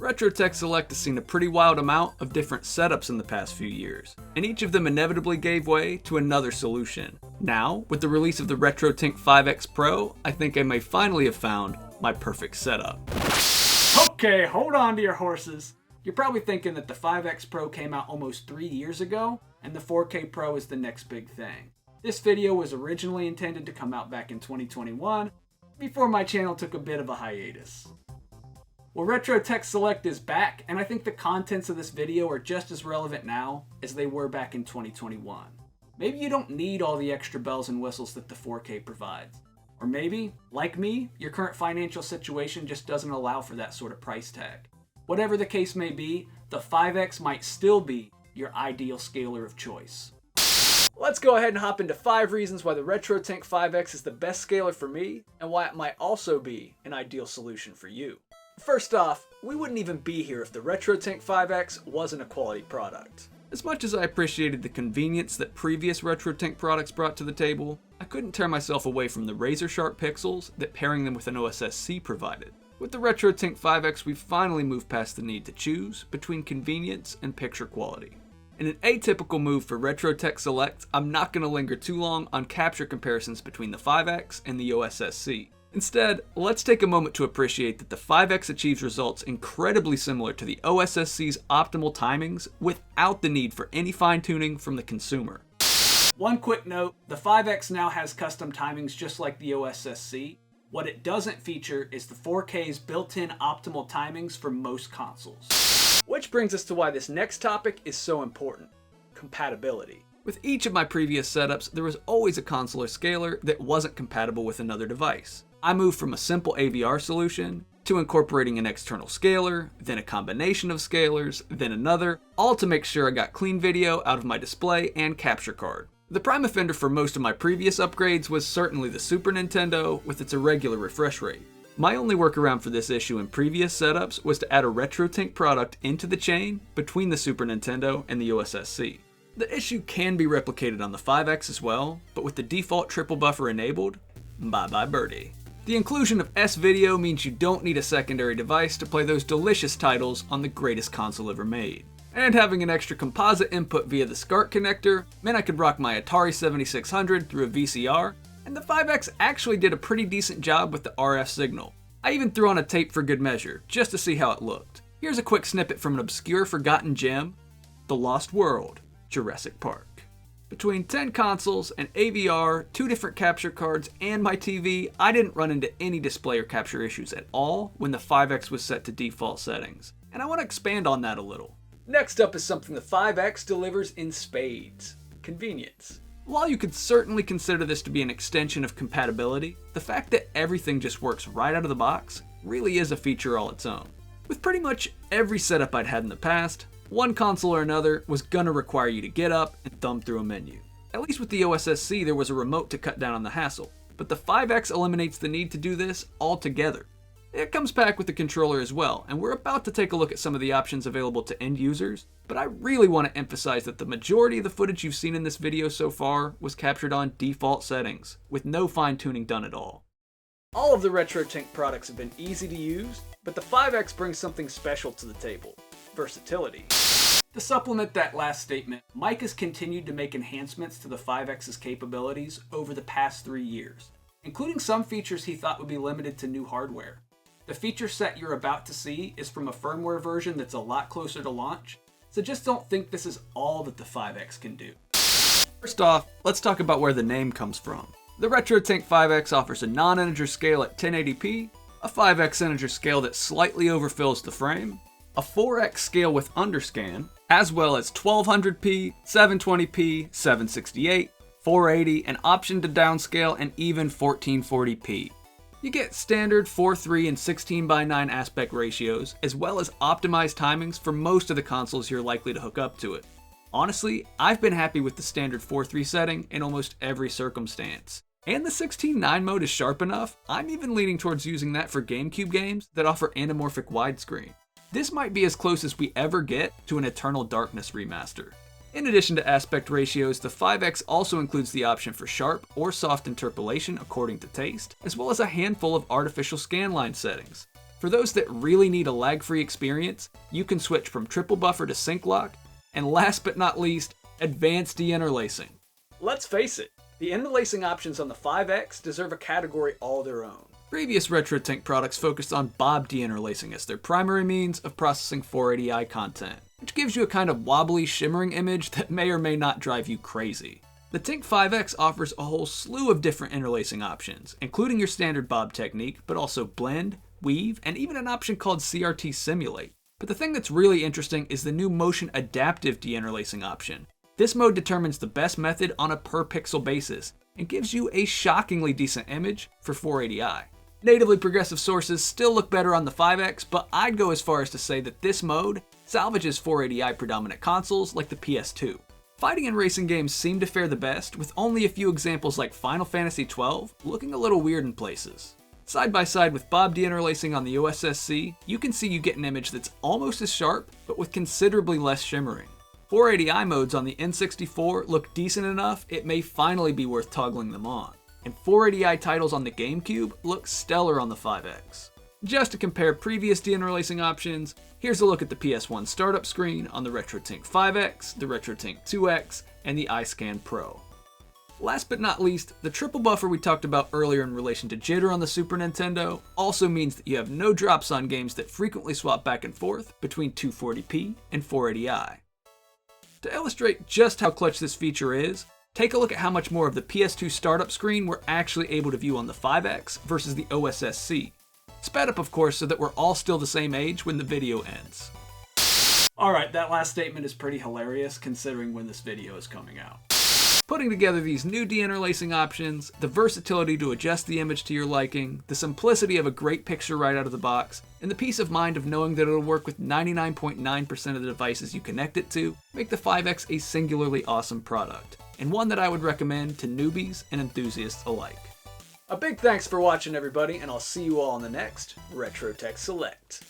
RetroTINK Select has seen a pretty wild amount of different setups in the past few years, and each of them inevitably gave way to another solution. Now, with the release of the RetroTINK 5X Pro, I think I may finally have found my perfect setup. Okay, hold on to your horses. You're probably thinking that the 5X Pro came out almost 3 years ago, and the 4K Pro is the next big thing. This video was originally intended to come out back in 2021, before my channel took a bit of a hiatus. Well, RetroTINK Select is back, and I think the contents of this video are just as relevant now as they were back in 2021. Maybe you don't need all the extra bells and whistles that the 4K provides. Or maybe, like me, your current financial situation just doesn't allow for that sort of price tag. Whatever the case may be, the 5X might still be your ideal scaler of choice. Let's go ahead and hop into 5 reasons why the RetroTINK 5X is the best scaler for me, and why it might also be an ideal solution for you. First off, we wouldn't even be here if the RetroTINK 5X wasn't a quality product. As much as I appreciated the convenience that previous RetroTINK products brought to the table, I couldn't tear myself away from the razor-sharp pixels that pairing them with an OSSC provided. With the RetroTINK 5X, we've finally moved past the need to choose between convenience and picture quality. In an atypical move for RetroTINK Select, I'm not going to linger too long on capture comparisons between the 5X and the OSSC. Instead, let's take a moment to appreciate that the 5X achieves results incredibly similar to the OSSC's optimal timings without the need for any fine-tuning from the consumer. One quick note, the 5X now has custom timings just like the OSSC. What it doesn't feature is the 4K's built-in optimal timings for most consoles. Which brings us to why this next topic is so important: compatibility. With each of my previous setups, there was always a console or scaler that wasn't compatible with another device. I moved from a simple AVR solution to incorporating an external scaler, then a combination of scalers, then another, all to make sure I got clean video out of my display and capture card. The prime offender for most of my previous upgrades was certainly the Super Nintendo with its irregular refresh rate. My only workaround for this issue in previous setups was to add a RetroTINK product into the chain between the Super Nintendo and the OSSC. The issue can be replicated on the 5X as well, but with the default triple buffer enabled, bye bye birdie. The inclusion of S-Video means you don't need a secondary device to play those delicious titles on the greatest console ever made. And having an extra composite input via the SCART connector meant I could rock my Atari 7600 through a VCR, and the 5X actually did a pretty decent job with the RF signal. I even threw on a tape for good measure, just to see how it looked. Here's a quick snippet from an obscure forgotten gem, The Lost World, Jurassic Park. Between 10 consoles, an AVR, 2 different capture cards, and my TV, I didn't run into any display or capture issues at all when the 5X was set to default settings, and I want to expand on that a little. Next up is something the 5X delivers in spades: convenience. While you could certainly consider this to be an extension of compatibility, the fact that everything just works right out of the box really is a feature all its own. With pretty much every setup I'd had in the past, one console or another was gonna require you to get up and thumb through a menu. At least with the OSSC there was a remote to cut down on the hassle, but the 5X eliminates the need to do this altogether. It comes packed with the controller as well, and we're about to take a look at some of the options available to end users, but I really want to emphasize that the majority of the footage you've seen in this video so far was captured on default settings, with no fine-tuning done at all. All of the RetroTINK products have been easy to use, but the 5X brings something special to the table: versatility. To supplement that last statement, Mike has continued to make enhancements to the 5X's capabilities over the past 3 years, including some features he thought would be limited to new hardware. The feature set you're about to see is from a firmware version that's a lot closer to launch, so just don't think this is all that the 5X can do. First off, let's talk about where the name comes from. The RetroTINK 5X offers a non-integer scale at 1080p, a 5x integer scale that slightly overfills the frame, a 4x scale with underscan, as well as 1200p, 720p, 768, 480, an option to downscale, and even 1440p. You get standard 4:3 and 16:9 aspect ratios, as well as optimized timings for most of the consoles you're likely to hook up to it. Honestly, I've been happy with the standard 4:3 setting in almost every circumstance. And the 16:9 mode is sharp enough, I'm even leaning towards using that for GameCube games that offer anamorphic widescreen. This might be as close as we ever get to an Eternal Darkness remaster. In addition to aspect ratios, the 5X also includes the option for sharp or soft interpolation according to taste, as well as a handful of artificial scanline settings. For those that really need a lag-free experience, you can switch from triple buffer to sync lock, and last but not least, advanced de-interlacing. Let's face it, the interlacing options on the 5X deserve a category all their own. Previous RetroTINK products focused on bob de-interlacing as their primary means of processing 480i content, which gives you a kind of wobbly, shimmering image that may or may not drive you crazy. The TINK 5X offers a whole slew of different interlacing options, including your standard bob technique, but also blend, weave, and even an option called CRT Simulate. But the thing that's really interesting is the new motion adaptive de-interlacing option. This mode determines the best method on a per pixel basis and gives you a shockingly decent image for 480i. Natively progressive sources still look better on the 5X, but I'd go as far as to say that this mode salvages 480i predominant consoles like the PS2. Fighting and racing games seem to fare the best, with only a few examples like Final Fantasy XII looking a little weird in places. Side by side with bob de-interlacing on the OSSC, you can see you get an image that's almost as sharp, but with considerably less shimmering. 480i modes on the N64 look decent enough, it may finally be worth toggling them on. And 480i titles on the GameCube look stellar on the 5X. Just to compare previous de-interlacing options, here's a look at the PS1 startup screen on the RetroTINK 5X, the RetroTINK 2X, and the iScan Pro. Last but not least, the triple buffer we talked about earlier in relation to jitter on the Super Nintendo also means that you have no drops on games that frequently swap back and forth between 240p and 480i. To illustrate just how clutch this feature is, take a look at how much more of the PS2 startup screen we're actually able to view on the 5X versus the OSSC. Sped up, of course, so that we're all still the same age when the video ends. Alright, that last statement is pretty hilarious considering when this video is coming out. Putting together these new de-interlacing options, the versatility to adjust the image to your liking, the simplicity of a great picture right out of the box, and the peace of mind of knowing that it'll work with 99.9% of the devices you connect it to, make the 5X a singularly awesome product, and one that I would recommend to newbies and enthusiasts alike. A big thanks for watching, everybody, and I'll see you all in the next RetroTech Select.